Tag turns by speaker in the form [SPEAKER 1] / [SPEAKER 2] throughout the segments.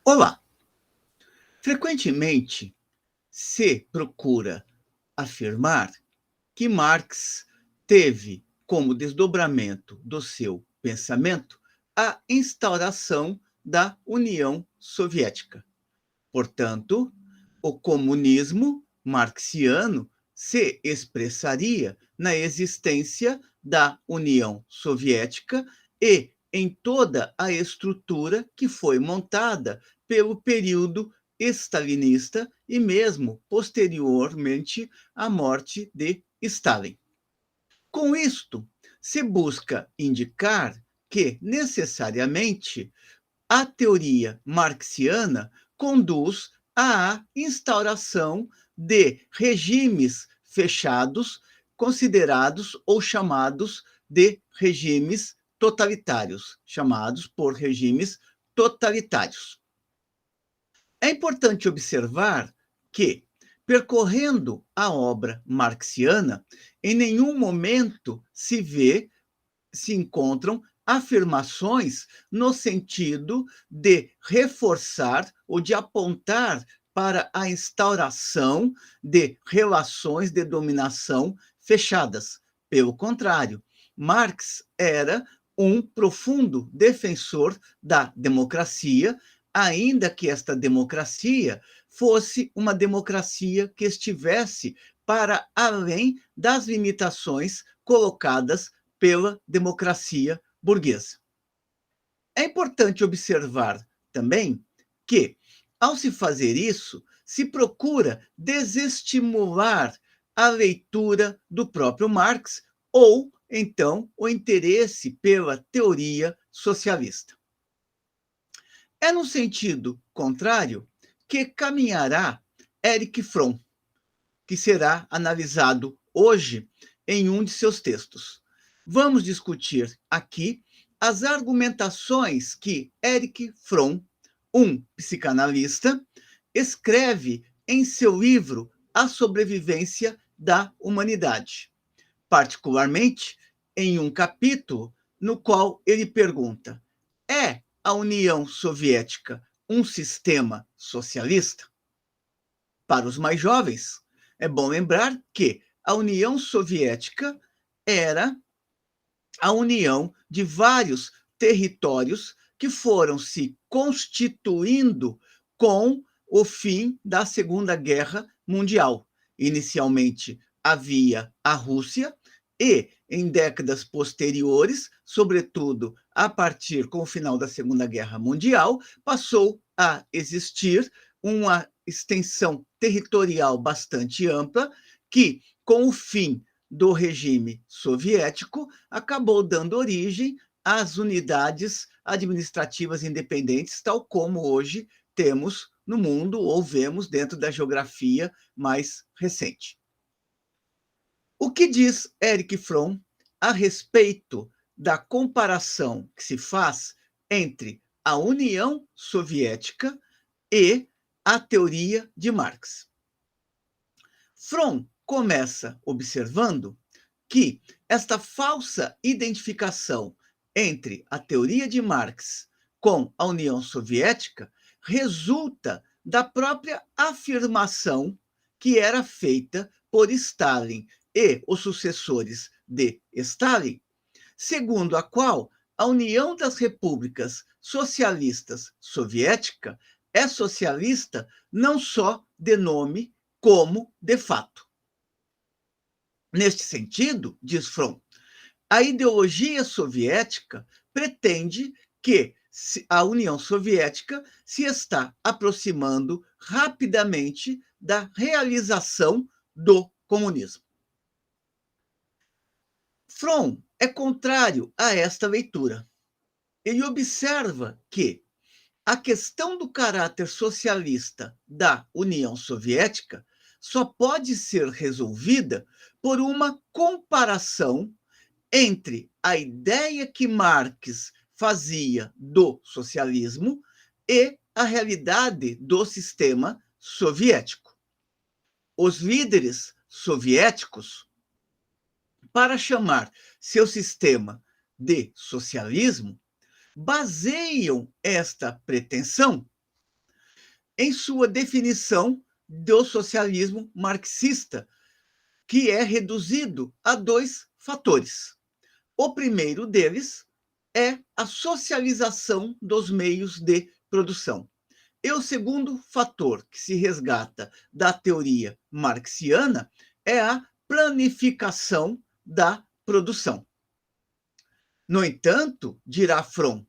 [SPEAKER 1] Olá! Frequentemente se procura afirmar que Marx teve como desdobramento do seu pensamento a instauração da União Soviética. Portanto, o comunismo marxiano se expressaria na existência da União Soviética e em toda a estrutura que foi montada pelo período stalinista e mesmo posteriormente à morte de Stalin. Com isto, se busca indicar que, necessariamente, a teoria marxiana conduz à instauração de regimes fechados, considerados ou chamados de regimes totalitários, chamados por regimes totalitários. É importante observar que, percorrendo a obra marxiana, em nenhum momento se encontram afirmações no sentido de reforçar ou de apontar para a instauração de relações de dominação fechadas. Pelo contrário, Marx era um profundo defensor da democracia, ainda que esta democracia fosse uma democracia que estivesse para além das limitações colocadas pela democracia burguesa. É importante observar também que, ao se fazer isso, se procura desestimular a leitura do próprio Marx ou, então, o interesse pela teoria socialista. É no sentido contrário que caminhará Erich Fromm, que será analisado hoje em um de seus textos. Vamos discutir aqui as argumentações que Erich Fromm, um psicanalista, escreve em seu livro A Sobrevivência da Humanidade, particularmente em um capítulo no qual ele pergunta: é a União Soviética um sistema socialista? Para os mais jovens, é bom lembrar que a União Soviética era a união de vários territórios que foram se constituindo com o fim da Segunda Guerra Mundial. Inicialmente havia a Rússia e, em décadas posteriores, sobretudo a partir com o final da Segunda Guerra Mundial, passou a existir uma extensão territorial bastante ampla que, com o fim do regime soviético, acabou dando origem às unidades administrativas independentes, tal como hoje temos no mundo ou vemos dentro da geografia mais recente. O que diz Erich Fromm a respeito da comparação que se faz entre a União Soviética e a teoria de Marx? Fromm começa observando que esta falsa identificação entre a teoria de Marx com a União Soviética resulta da própria afirmação que era feita por Stalin e os sucessores de Stalin, segundo a qual a União das Repúblicas Socialistas Soviética é socialista não só de nome, como de fato. Neste sentido, diz Fromm, a ideologia soviética pretende que a União Soviética se está aproximando rapidamente da realização do comunismo. Fromm é contrário a esta leitura. Ele observa que a questão do caráter socialista da União Soviética só pode ser resolvida por uma comparação entre a ideia que Marx fazia do socialismo e a realidade do sistema soviético. Os líderes soviéticos, para chamar seu sistema de socialismo, baseiam esta pretensão em sua definição do socialismo marxista, que é reduzido a dois fatores. O primeiro deles é a socialização dos meios de produção. E o segundo fator que se resgata da teoria marxiana é a planificação da produção. No entanto, dirá Fromm,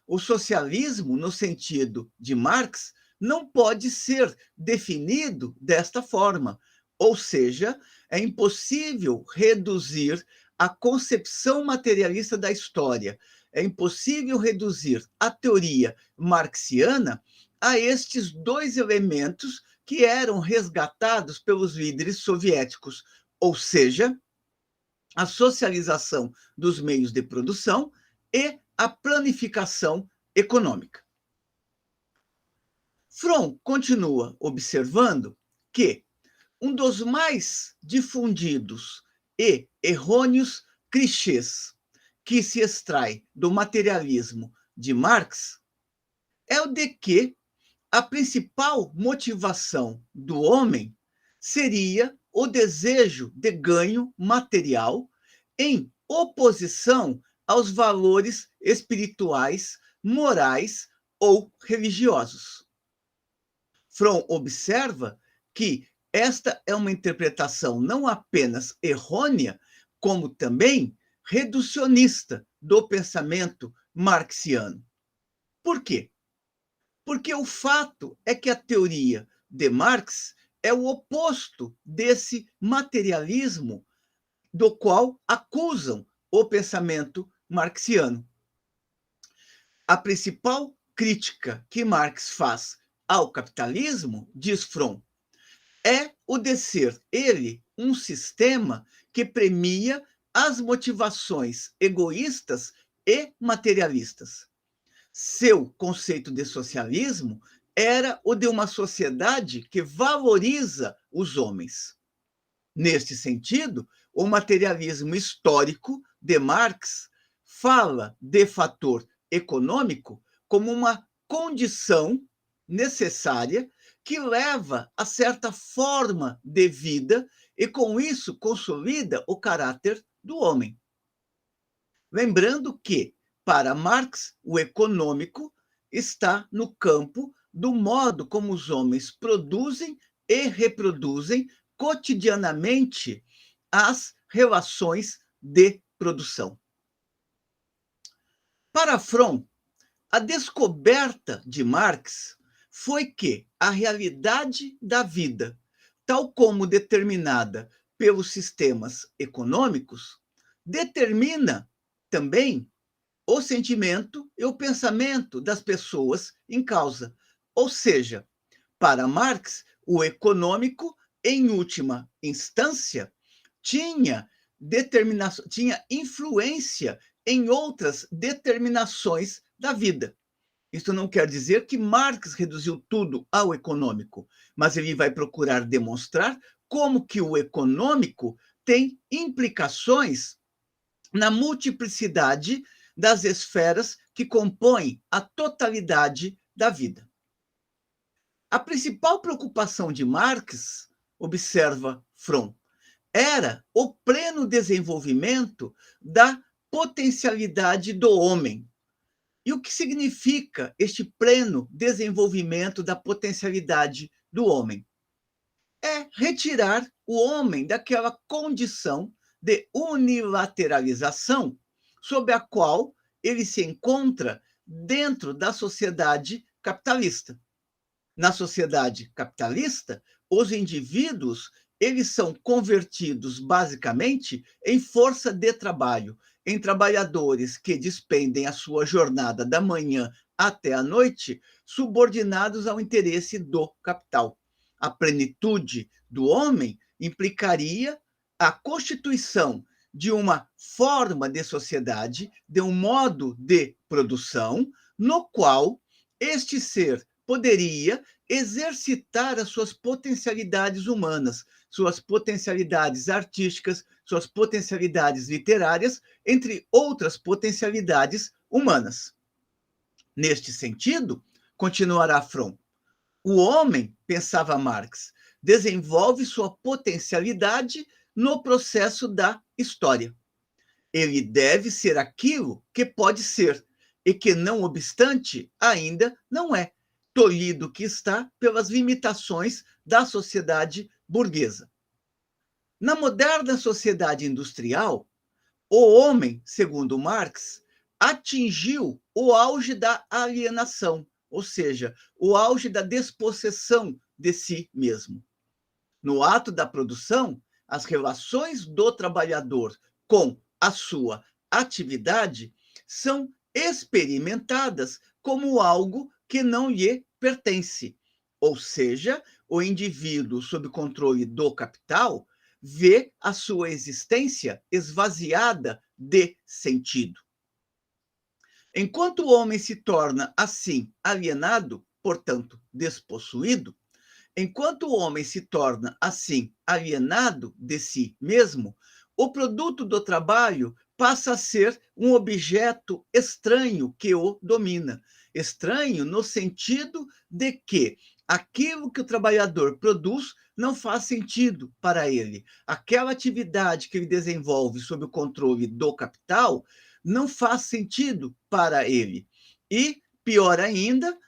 [SPEAKER 1] o socialismo, no sentido de Marx, não pode ser definido desta forma, ou seja, é impossível reduzir a concepção materialista da história, é impossível reduzir a teoria marxiana a estes dois elementos que eram resgatados pelos líderes soviéticos, ou seja, a socialização dos meios de produção e a planificação econômica. Fromm continua observando que um dos mais difundidos e errôneos clichês que se extrai do materialismo de Marx é o de que a principal motivação do homem seria o desejo de ganho material em oposição aos valores espirituais, morais ou religiosos. Fromm observa que esta é uma interpretação não apenas errônea, como também reducionista do pensamento marxiano. Por quê? Porque o fato é que a teoria de Marx é o oposto desse materialismo do qual acusam o pensamento marxiano. A principal crítica que Marx faz ao capitalismo, diz Fromm, é o de ser ele um sistema que premia as motivações egoístas e materialistas. Seu conceito de socialismo era o de uma sociedade que valoriza os homens. Neste sentido, o materialismo histórico de Marx fala de fator econômico como uma condição necessária que leva a certa forma de vida e, com isso, consolida o caráter do homem. Lembrando que, para Marx, o econômico está no campo do modo como os homens produzem e reproduzem cotidianamente as relações de produção. Para Fromm, a descoberta de Marx foi que a realidade da vida, tal como determinada pelos sistemas econômicos, determina também o sentimento e o pensamento das pessoas em causa. Ou seja, para Marx, o econômico, em última instância, tinha tinha influência em outras determinações da vida. Isso não quer dizer que Marx reduziu tudo ao econômico, mas ele vai procurar demonstrar como que o econômico tem implicações na multiplicidade das esferas que compõem a totalidade da vida. A principal preocupação de Marx, observa Fromm, era o pleno desenvolvimento da potencialidade do homem. E o que significa este pleno desenvolvimento da potencialidade do homem? É retirar o homem daquela condição de unilateralização sob a qual ele se encontra dentro da sociedade capitalista. Na sociedade capitalista, os indivíduos eles são convertidos basicamente em força de trabalho, em trabalhadores que despendem a sua jornada da manhã até a noite, subordinados ao interesse do capital. A plenitude do homem implicaria a constituição de uma forma de sociedade, de um modo de produção, no qual este ser poderia exercitar as suas potencialidades humanas, suas potencialidades artísticas, suas potencialidades literárias, entre outras potencialidades humanas. Neste sentido, continuará Fromm, O homem, pensava Marx, desenvolve sua potencialidade no processo da história. Ele deve ser aquilo que pode ser e que, não obstante, ainda não é, tolhido que está pelas limitações da sociedade burguesa. Na moderna sociedade industrial, o homem, segundo Marx, atingiu o auge da alienação, ou seja, o auge da despossessão de si mesmo. No ato da produção, as relações do trabalhador com a sua atividade são experimentadas como algo que não lhe pertence. Ou seja, o indivíduo, sob controle do capital, vê a sua existência esvaziada de sentido. Enquanto o homem se torna, assim, alienado, portanto, despossuído, enquanto o homem se torna, assim, alienado de si mesmo, o produto do trabalho passa a ser um objeto estranho que o domina. Estranho no sentido de que aquilo que o trabalhador produz não faz sentido para ele. Aquela atividade que ele desenvolve sob o controle do capital não faz sentido para ele. E, pior ainda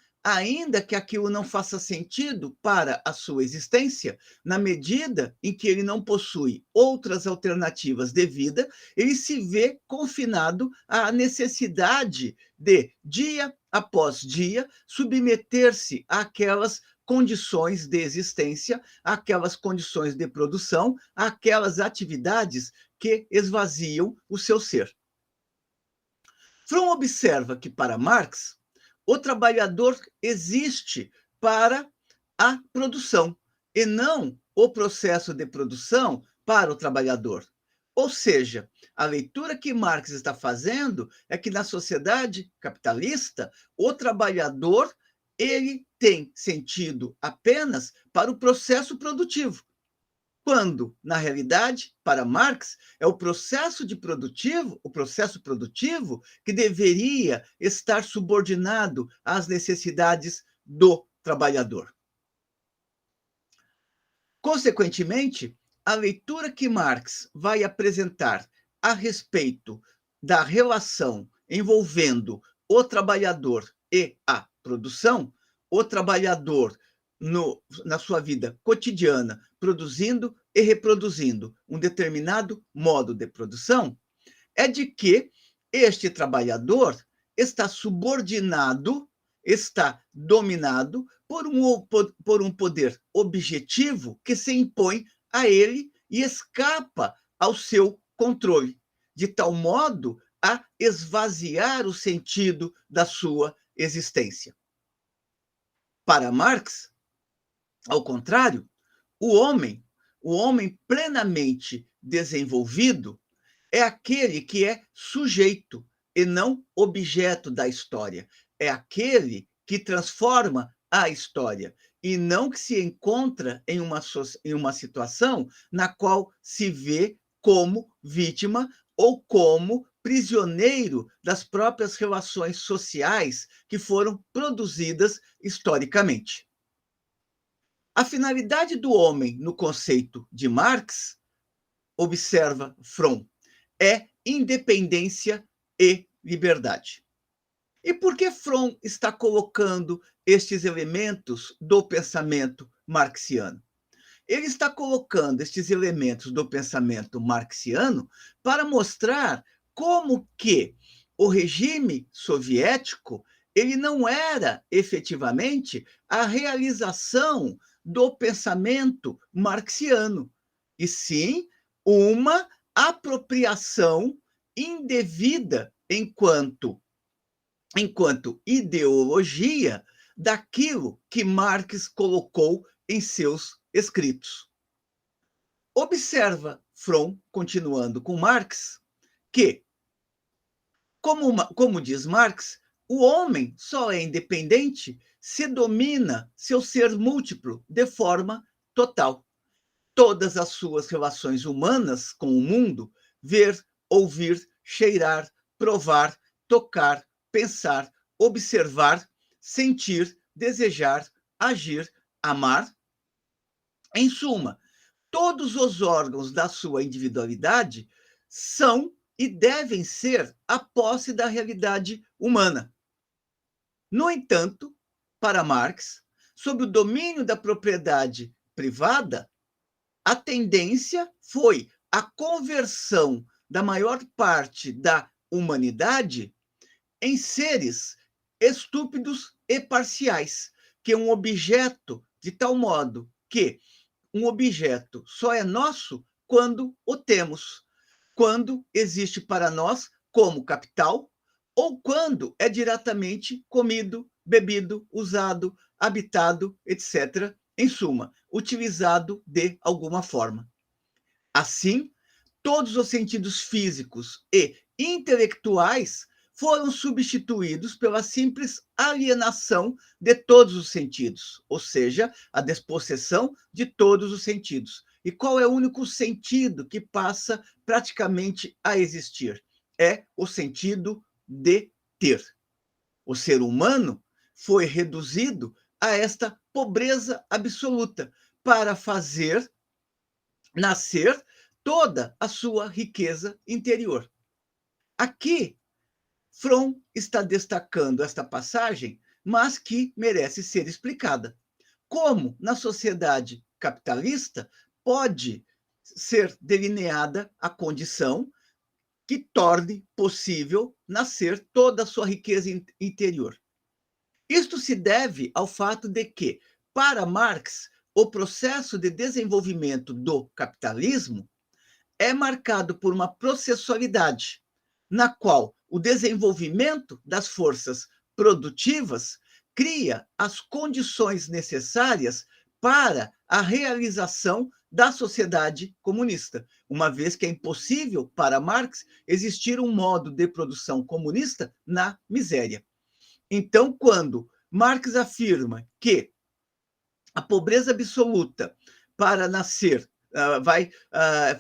[SPEAKER 1] que aquilo não faça sentido para a sua existência, na medida em que ele não possui outras alternativas de vida, ele se vê confinado à necessidade de, dia após dia, submeter-se àquelas condições de existência, àquelas condições de produção, àquelas atividades que esvaziam o seu ser. Fromm observa que, para Marx, o trabalhador existe para a produção e não o processo de produção para o trabalhador. Ou seja, a leitura que Marx está fazendo é que na sociedade capitalista, o trabalhador ele tem sentido apenas para o processo produtivo, quando, na realidade, para Marx, é o processo produtivo que deveria estar subordinado às necessidades do trabalhador. Consequentemente, a leitura que Marx vai apresentar a respeito da relação envolvendo o trabalhador e a produção, o trabalhador na sua vida cotidiana, produzindo e reproduzindo um determinado modo de produção, é de que este trabalhador está subordinado, está dominado por um poder objetivo que se impõe a ele e escapa ao seu controle, de tal modo a esvaziar o sentido da sua existência. Para Marx, ao contrário, o homem plenamente desenvolvido, é aquele que é sujeito e não objeto da história. É aquele que transforma a história e não que se encontra em uma situação na qual se vê como vítima ou como prisioneiro das próprias relações sociais que foram produzidas historicamente. A finalidade do homem no conceito de Marx, observa Fromm, é independência e liberdade. E por que Fromm está colocando estes elementos do pensamento marxiano? Ele está colocando estes elementos do pensamento marxiano para mostrar como que o regime soviético ele não era efetivamente a realização do pensamento marxiano, e sim uma apropriação indevida enquanto ideologia daquilo que Marx colocou em seus escritos. Observa Fromm, continuando com Marx, que, como diz Marx, o homem só é independente se domina seu ser múltiplo de forma total. Todas as suas relações humanas com o mundo, ver, ouvir, cheirar, provar, tocar, pensar, observar, sentir, desejar, agir, amar. Em suma, todos os órgãos da sua individualidade são e devem ser a posse da realidade humana. No entanto, para Marx, sob o domínio da propriedade privada, a tendência foi a conversão da maior parte da humanidade em seres estúpidos e parciais, que um objeto, de tal modo que um objeto só é nosso quando o temos, quando existe para nós como capital, ou quando é diretamente comido, bebido, usado, habitado, etc. Em suma, utilizado de alguma forma. Assim, todos os sentidos físicos e intelectuais foram substituídos pela simples alienação de todos os sentidos, ou seja, a despossessão de todos os sentidos. E qual é o único sentido que passa praticamente a existir? É o sentido de ter. O ser humano foi reduzido a esta pobreza absoluta para fazer nascer toda a sua riqueza interior. Aqui, Fromm está destacando esta passagem, mas que merece ser explicada. Como na sociedade capitalista pode ser delineada a condição que torne possível nascer toda a sua riqueza interior? Isto se deve ao fato de que, para Marx, o processo de desenvolvimento do capitalismo é marcado por uma processualidade, na qual o desenvolvimento das forças produtivas cria as condições necessárias para a realização da sociedade comunista, uma vez que é impossível para Marx existir um modo de produção comunista na miséria. Então, quando Marx afirma que a pobreza absoluta para nascer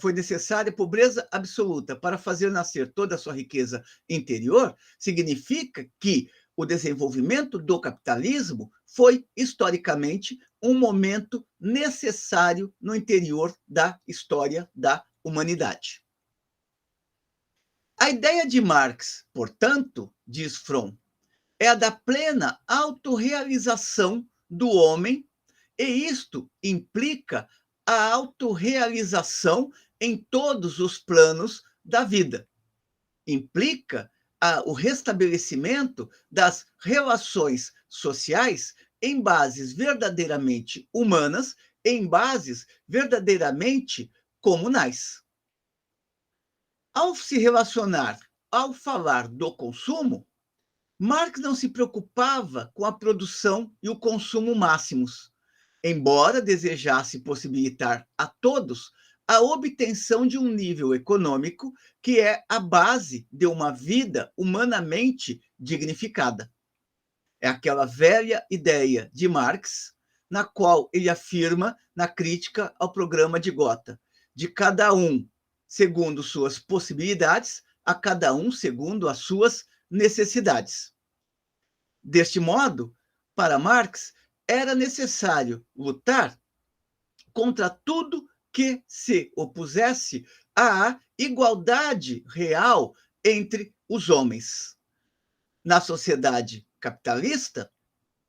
[SPEAKER 1] foi necessária pobreza absoluta para fazer nascer toda a sua riqueza interior, significa que o desenvolvimento do capitalismo foi, historicamente, um momento necessário no interior da história da humanidade. A ideia de Marx, portanto, diz Fromm, é a da plena autorrealização do homem, e isto implica a autorrealização em todos os planos da vida. Implica o restabelecimento das relações sociais em bases verdadeiramente humanas, em bases verdadeiramente comunais. Ao se relacionar, ao falar do consumo, Marx não se preocupava com a produção e o consumo máximos, embora desejasse possibilitar a todos a obtenção de um nível econômico que é a base de uma vida humanamente dignificada. É aquela velha ideia de Marx, na qual ele afirma na crítica ao programa de Gotha, de cada um segundo suas possibilidades, a cada um segundo as suas necessidades. Deste modo, para Marx, era necessário lutar contra tudo que se opusesse à igualdade real entre os homens. Na sociedade capitalista,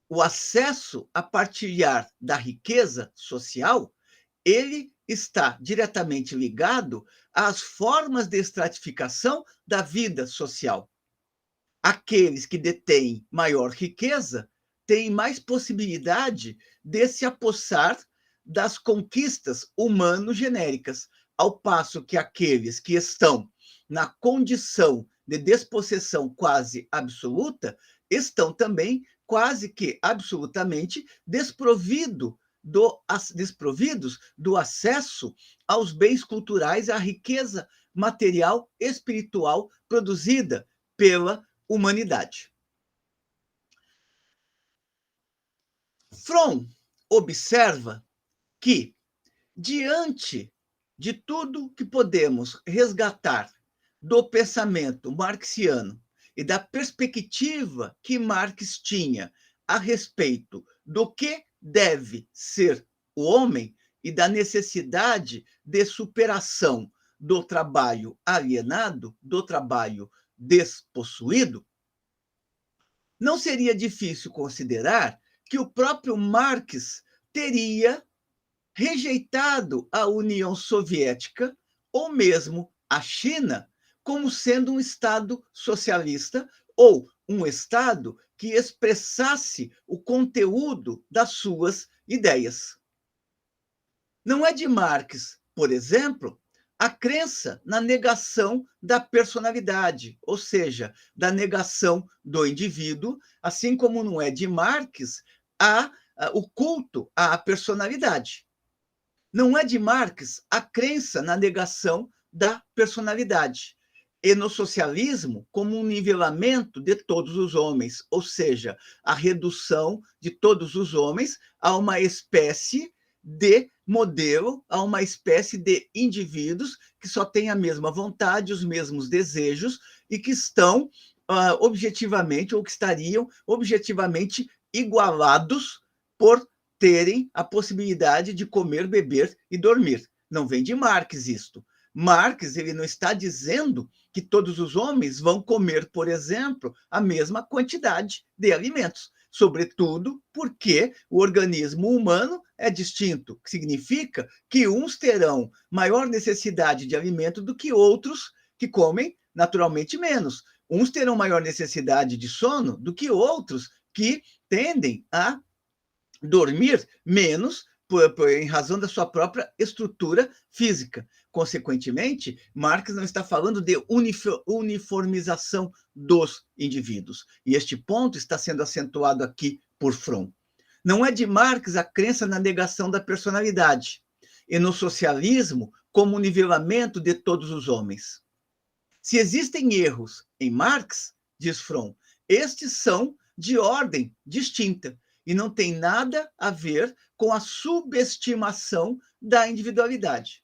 [SPEAKER 1] o acesso a partilhar da riqueza social, ele está diretamente ligado às formas de estratificação da vida social. Aqueles que detêm maior riqueza têm mais possibilidade de se apossar das conquistas humano-genéricas, ao passo que aqueles que estão na condição de despossessão quase absoluta estão também quase que absolutamente desprovidos do acesso aos bens culturais, à riqueza material, espiritual produzida pela humanidade. Fromm observa que, diante de tudo que podemos resgatar do pensamento marxiano e da perspectiva que Marx tinha a respeito do que deve ser o homem e da necessidade de superação do trabalho alienado, do trabalho despossuído, não seria difícil considerar que o próprio Marx teria rejeitado a União Soviética ou mesmo a China como sendo um Estado socialista ou um Estado que expressasse o conteúdo das suas ideias. Não é de Marx, por exemplo, a crença na negação da personalidade, ou seja, da negação do indivíduo, assim como não é de Marx o culto à personalidade. Não é de Marx a crença na negação da personalidade. E no socialismo, como um nivelamento de todos os homens, ou seja, a redução de todos os homens a uma espécie de modelo, a uma espécie de indivíduos que só têm a mesma vontade, os mesmos desejos e que estão objetivamente, ou que estariam objetivamente igualados por terem a possibilidade de comer, beber e dormir. Não vem de Marx isto. Marx ele não está dizendo que todos os homens vão comer, por exemplo, a mesma quantidade de alimentos, sobretudo porque o organismo humano é distinto, que significa que uns terão maior necessidade de alimento do que outros que comem naturalmente menos. Uns terão maior necessidade de sono do que outros que tendem a dormir menos em razão da sua própria estrutura física. Consequentemente, Marx não está falando de uniformização dos indivíduos. E este ponto está sendo acentuado aqui por Fromm. Não é de Marx a crença na negação da personalidade e no socialismo como nivelamento de todos os homens. Se existem erros em Marx, diz Fromm, estes são de ordem distinta e não tem nada a ver com a subestimação da individualidade.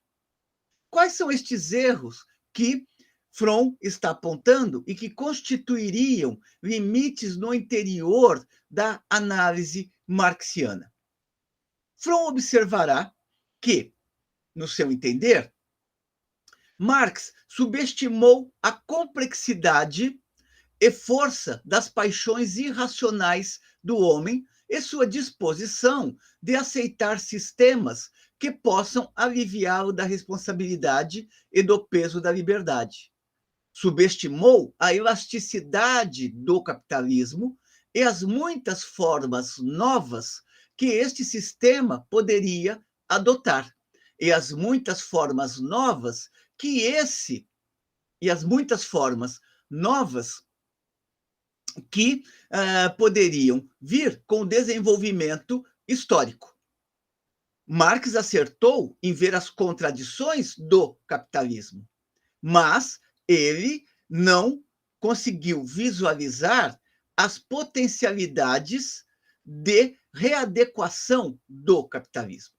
[SPEAKER 1] Quais são estes erros que Fromm está apontando e que constituiriam limites no interior da análise marxiana? Fromm observará que, no seu entender, Marx subestimou a complexidade e força das paixões irracionais do homem e sua disposição de aceitar sistemas que possam aliviá-lo da responsabilidade e do peso da liberdade. Subestimou a elasticidade do capitalismo e as muitas formas novas que este sistema poderia adotar, e as muitas formas novas que as muitas formas novas que poderiam vir com o desenvolvimento histórico. Marx acertou em ver as contradições do capitalismo, mas ele não conseguiu visualizar as potencialidades de readequação do capitalismo.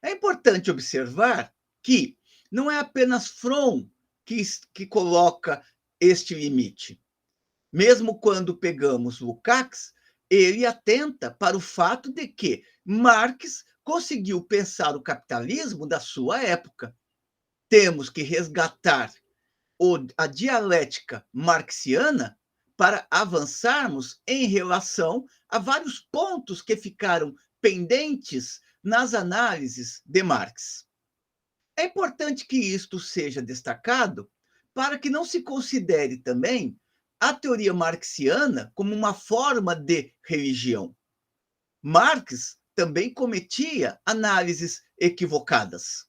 [SPEAKER 1] É importante observar que não é apenas Fromm que coloca este limite. Mesmo quando pegamos Lukács, ele atenta para o fato de que Marx conseguiu pensar o capitalismo da sua época. Temos que resgatar a dialética marxiana para avançarmos em relação a vários pontos que ficaram pendentes nas análises de Marx. É importante que isto seja destacado para que não se considere também a teoria marxiana como uma forma de religião. Marx também cometia análises equivocadas.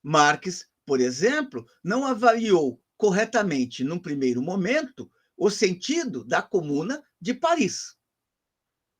[SPEAKER 1] Marx, por exemplo, não avaliou corretamente, num primeiro momento, o sentido da Comuna de Paris.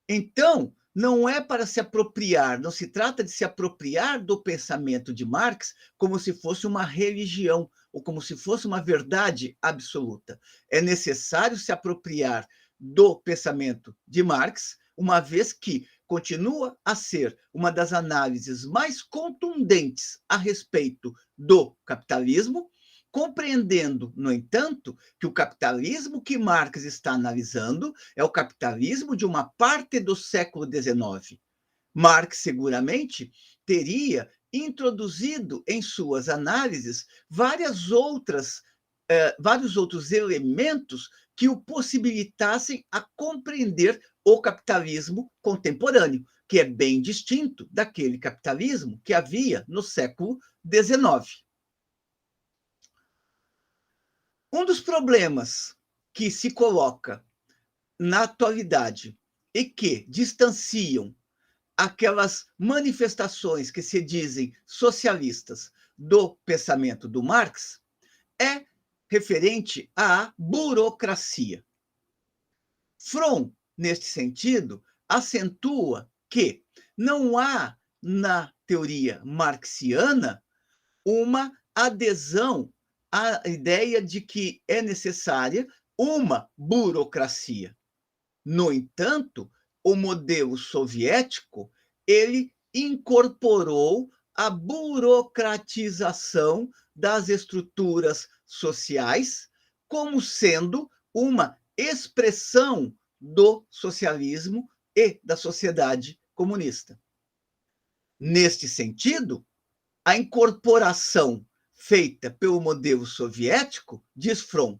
[SPEAKER 1] Então, não é para se apropriar, não se trata de se apropriar do pensamento de Marx como se fosse uma religião ou como se fosse uma verdade absoluta. É necessário se apropriar do pensamento de Marx, uma vez que continua a ser uma das análises mais contundentes a respeito do capitalismo, compreendendo, no entanto, que o capitalismo que Marx está analisando é o capitalismo de uma parte do século XIX. Marx seguramente teria introduzido em suas análises vários outros elementos que o possibilitassem a compreender o capitalismo contemporâneo, que é bem distinto daquele capitalismo que havia no século XIX. Um dos problemas que se coloca na atualidade e que distanciam aquelas manifestações que se dizem socialistas do pensamento do Marx é referente à burocracia. Fromm, neste sentido, acentua que não há na teoria marxiana uma adesão à ideia de que é necessária uma burocracia. No entanto, o modelo soviético, ele incorporou a burocratização das estruturas sociais como sendo uma expressão do socialismo e da sociedade comunista. Neste sentido, a incorporação feita pelo modelo soviético, diz Fromm,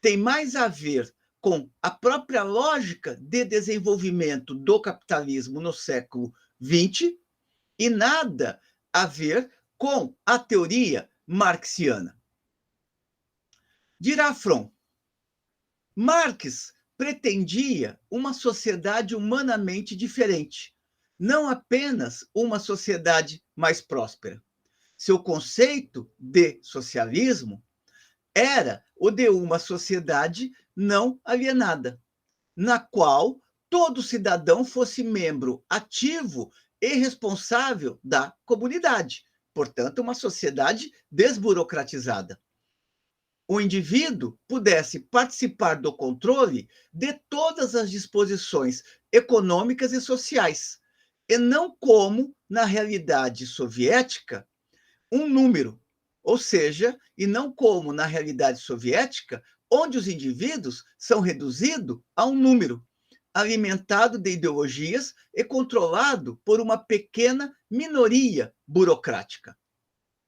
[SPEAKER 1] tem mais a ver com a própria lógica de desenvolvimento do capitalismo no século XX e nada a ver com a teoria marxiana. Dirá Fromm, Marx pretendia uma sociedade humanamente diferente, não apenas uma sociedade mais próspera. Seu conceito de socialismo era o de uma sociedade não alienada, na qual todo cidadão fosse membro ativo e responsável da comunidade, portanto, uma sociedade desburocratizada. O indivíduo pudesse participar do controle de todas as disposições econômicas e sociais, e não como, na realidade soviética, um número, ou seja, e não como na realidade soviética, onde os indivíduos são reduzidos a um número, alimentado de ideologias e controlado por uma pequena minoria burocrática.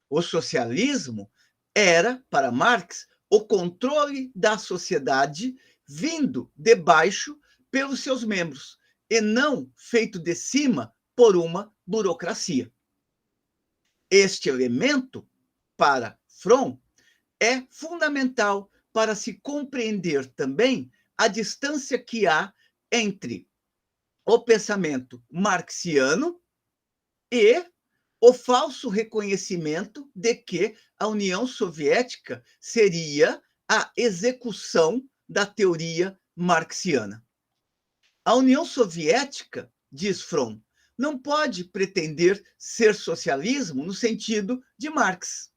[SPEAKER 1] O socialismo era, para Marx, o controle da sociedade vindo de baixo pelos seus membros, e não feito de cima por uma burocracia. Este elemento, para Fromm, é fundamental para se compreender também a distância que há entre o pensamento marxiano e o falso reconhecimento de que a União Soviética seria a execução da teoria marxiana. A União Soviética, diz Fromm, não pode pretender ser socialismo no sentido de Marx.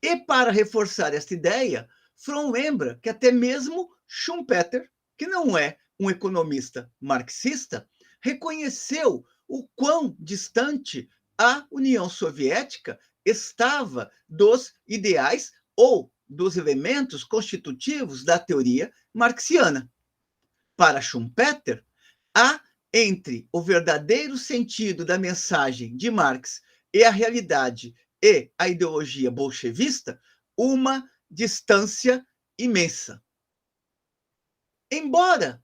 [SPEAKER 1] E para reforçar esta ideia, Fromm lembra que até mesmo Schumpeter, que não é um economista marxista, reconheceu o quão distante a União Soviética estava dos ideais ou dos elementos constitutivos da teoria marxiana. Para Schumpeter, há entre o verdadeiro sentido da mensagem de Marx e a realidade e a ideologia bolchevista uma distância imensa. Embora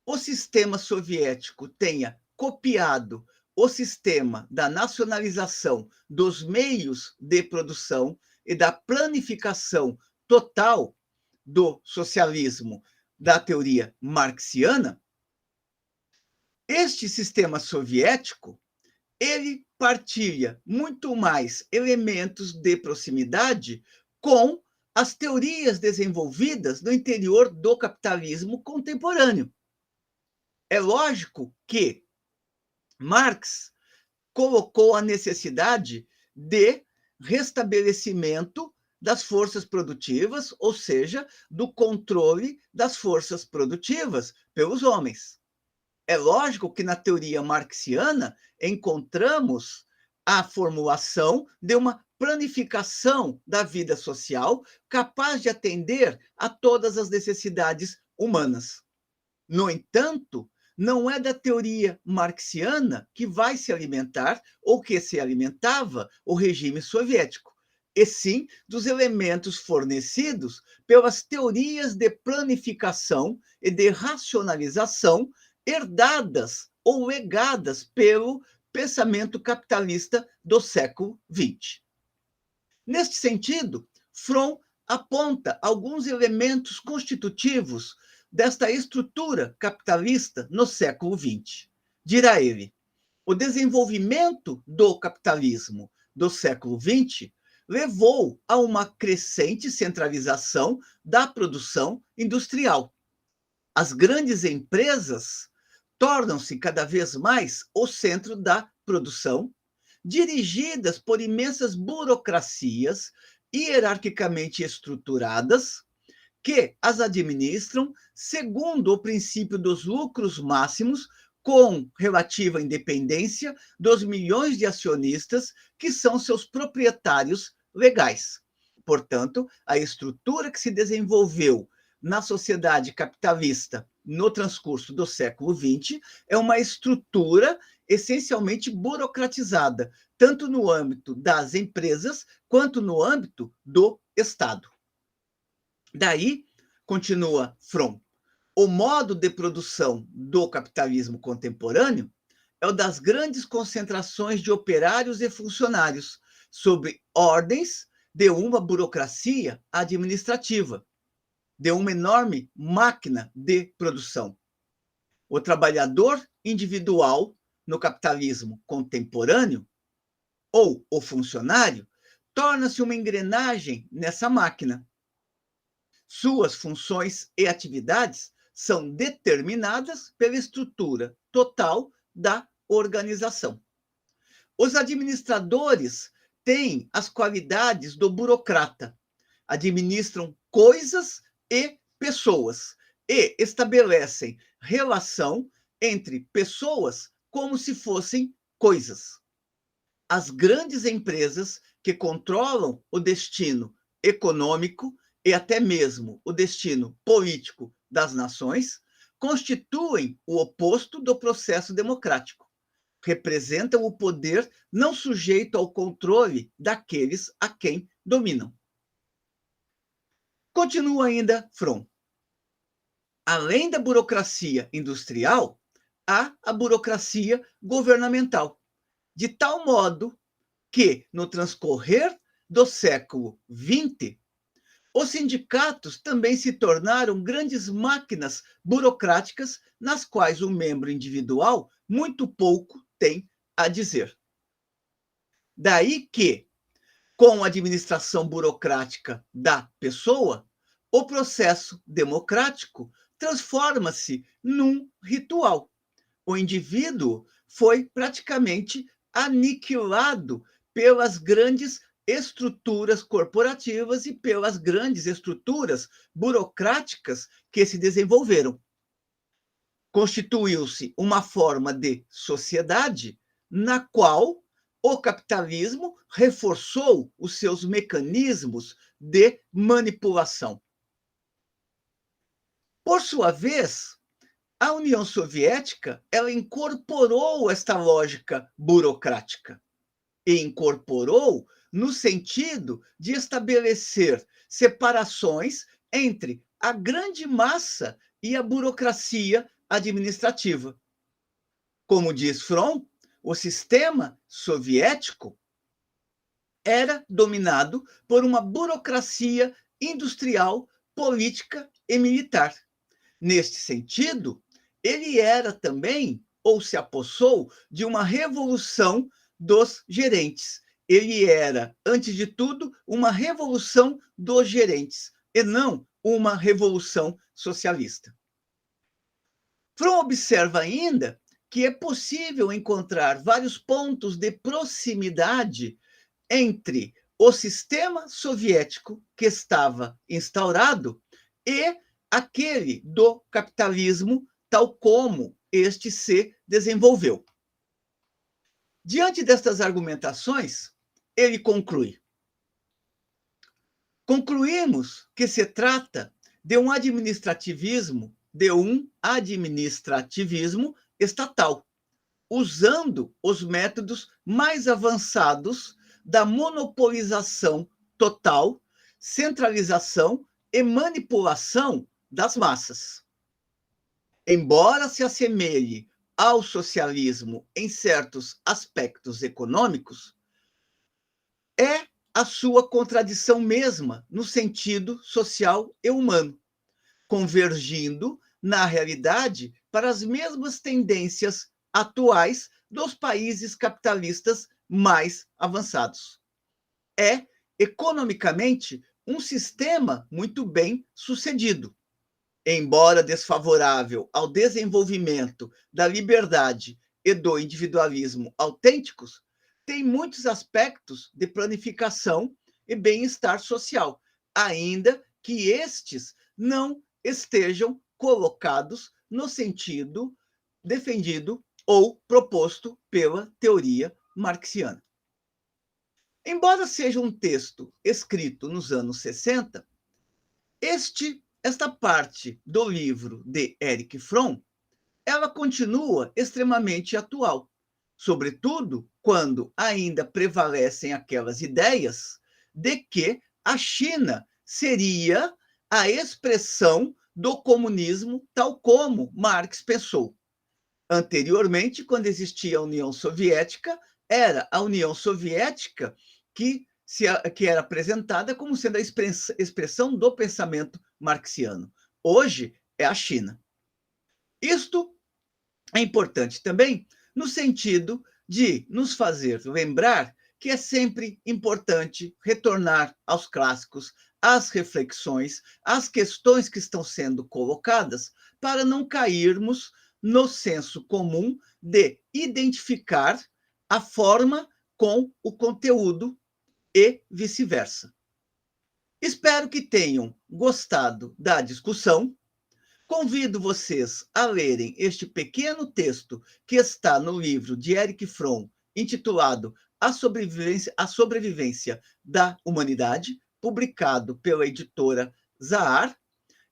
[SPEAKER 1] o sistema soviético tenha copiado o sistema da nacionalização dos meios de produção e da planificação total do socialismo da teoria marxiana, este sistema soviético, ele partilha muito mais elementos de proximidade com as teorias desenvolvidas no interior do capitalismo contemporâneo. É lógico que Marx colocou a necessidade de restabelecimento das forças produtivas, ou seja, do controle das forças produtivas pelos homens. É lógico que na teoria marxiana encontramos a formulação de uma planificação da vida social capaz de atender a todas as necessidades humanas. No entanto, não é da teoria marxiana que vai se alimentar ou que se alimentava o regime soviético, e sim dos elementos fornecidos pelas teorias de planificação e de racionalização herdadas ou legadas pelo pensamento capitalista do século XX. Neste sentido, Fromm aponta alguns elementos constitutivos desta estrutura capitalista no século XX. Dirá ele, o desenvolvimento do capitalismo do século XX levou a uma crescente centralização da produção industrial. As grandes empresas tornam-se cada vez mais o centro da produção, dirigidas por imensas burocracias hierarquicamente estruturadas que as administram segundo o princípio dos lucros máximos, com relativa independência dos milhões de acionistas que são seus proprietários legais. Portanto, a estrutura que se desenvolveu na sociedade capitalista no transcurso do século XX é uma estrutura essencialmente burocratizada, tanto no âmbito das empresas quanto no âmbito do Estado. Daí, continua Fromm, o modo de produção do capitalismo contemporâneo é o das grandes concentrações de operários e funcionários, sob ordens de uma burocracia administrativa, de uma enorme máquina de produção. O trabalhador individual no capitalismo contemporâneo, ou o funcionário, torna-se uma engrenagem nessa máquina. Suas funções e atividades são determinadas pela estrutura total da organização. Os administradores têm as qualidades do burocrata, administram coisas e pessoas e estabelecem relação entre pessoas como se fossem coisas. As grandes empresas que controlam o destino econômico e até mesmo o destino político das nações constituem o oposto do processo democrático. Representam o poder não sujeito ao controle daqueles a quem dominam. Continua ainda Fromm. Além da burocracia industrial, há a burocracia governamental, de tal modo que, no transcorrer do século XX, os sindicatos também se tornaram grandes máquinas burocráticas nas quais o membro individual muito pouco tem a dizer. Daí que, com a administração burocrática da pessoa, o processo democrático transforma-se num ritual. O indivíduo foi praticamente aniquilado pelas grandes estruturas corporativas e pelas grandes estruturas burocráticas que se desenvolveram. Constituiu-se uma forma de sociedade na qual o capitalismo reforçou os seus mecanismos de manipulação. Por sua vez, a União Soviética, ela incorporou esta lógica burocrática e incorporou no sentido de estabelecer separações entre a grande massa e a burocracia administrativa. Como diz Fromm, o sistema soviético era dominado por uma burocracia industrial, política e militar. Neste sentido, ele era também, ou se apossou, de uma revolução dos gerentes. Ele era, antes de tudo, uma revolução dos gerentes, e não uma revolução socialista. Fromm observa ainda que é possível encontrar vários pontos de proximidade entre o sistema soviético que estava instaurado e aquele do capitalismo, tal como este se desenvolveu. Diante destas argumentações, ele conclui: concluímos que se trata de um administrativismo de um administrativismo estatal, usando os métodos mais avançados da monopolização total, centralização e manipulação das massas. Embora se assemelhe ao socialismo em certos aspectos econômicos, é a sua contradição mesma no sentido social e humano, convergindo, na realidade, para as mesmas tendências atuais dos países capitalistas mais avançados. É, economicamente, um sistema muito bem sucedido, embora desfavorável ao desenvolvimento da liberdade e do individualismo autênticos, tem muitos aspectos de planificação e bem-estar social, ainda que estes não estejam colocados no sentido defendido ou proposto pela teoria marxiana. Embora seja um texto escrito nos anos 60, esta parte do livro de Erich Fromm, ela continua extremamente atual, sobretudo quando ainda prevalecem aquelas ideias de que a China seria a expressão do comunismo tal como Marx pensou. Anteriormente, quando existia a União Soviética, era a União Soviética que era apresentada como sendo a expressão do pensamento marxiano. Hoje é a China. Isto é importante também no sentido de nos fazer lembrar que é sempre importante retornar aos clássicos, às reflexões, às questões que estão sendo colocadas, para não cairmos no senso comum de identificar a forma com o conteúdo e vice-versa. Espero que tenham gostado da discussão. Convido vocês a lerem este pequeno texto que está no livro de Erich Fromm, intitulado A Sobrevivência da Humanidade, publicado pela editora Zahar.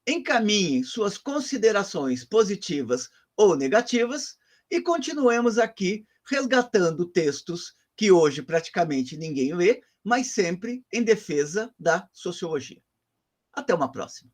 [SPEAKER 1] Encaminhem suas considerações positivas ou negativas e continuemos aqui resgatando textos que hoje praticamente ninguém lê, mas sempre em defesa da sociologia. Até uma próxima.